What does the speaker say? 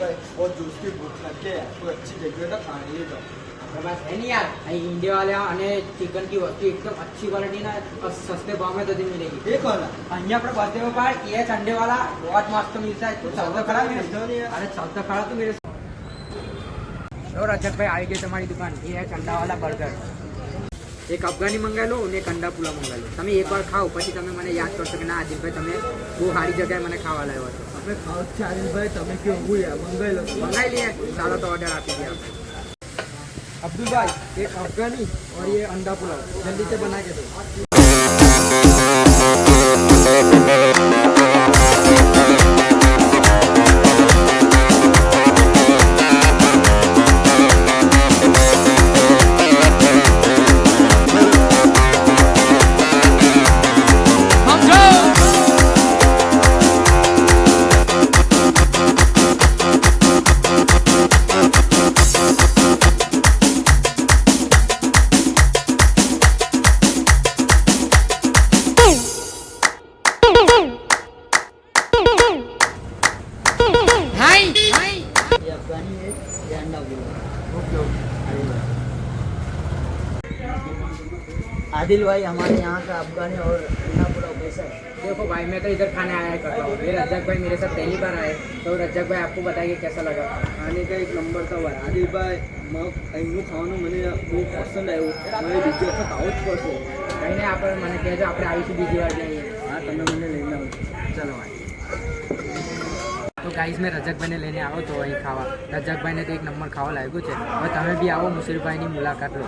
भाई बहुत जोश की भूख लग गई है, कोई अच्छी जगह का खाने ले जाओ। बस है नहीं यार, इंडिया वाले અને ચિકન की वस्तु एकदम अच्छी क्वालिटी ना और सस्ते भाव में तुझे मिलेगी। देखो ना અહીંયા આપણે बर्थडे में पार ये संडे वाला बहुत मस्त मिलता है। तू चलता खड़ा मेरे अरे चलता खड़ा तू मेरे और रजत भाई आई गई तुम्हारी दुकान। ये है अंडा वाला बर्गर। एक अफगानी मंगाई लो અને એક અંડા પુલાવ મંગાવી લો। તમે એકવાર ખાઓ પછી તમે મને યાદ કરશો કે ના આદિલભાઈ તમે બહુ સારી જગ્યાએ મને ખાવા લાવ્યો છો। આપણે ખાવ છે આદિલભાઈ, તમે કેવું યાર મંગાઈ લો। મંગાઈ લઈએ, ચાલો તો ઓર્ડર આપી દે। अब्दुल भाई एक अफगानी और ये अंडा पुलाव जल्दी से बना के दो। आदिल भाई हमारे यहाँ का अफगानी और अंडा पुलाव कैसा है? देखो भाई मैं तो इधर खाने आया करता हूँ। ये रज्जाक भाई मेरे साथ पहली बार आए, तो रज्जाक भाई आपको बताइए कैसा लगा? खाने का एक नंबर था भाई आदिल भाई। અહીંનું ખાવાનું મને બહુ પસંદ આવ્યું, મને બીજી વખત આવું જ પડશે। કંઈ નહીં, આપણે મને કહેજો, આપણે આવીશું બીજી વાર જઈએ। હા તમે મને લઈને આવો। ચલો ભાઈ। તો ગાઈઝ મેં રજકભાઈને લઈને આવ્યો તો અહીં ખાવા। રજકભાઈને તો એક નંબર ખાવા લાગ્યું છે। હવે તમે બી આવો, મુશીરભાઈની મુલાકાત લો।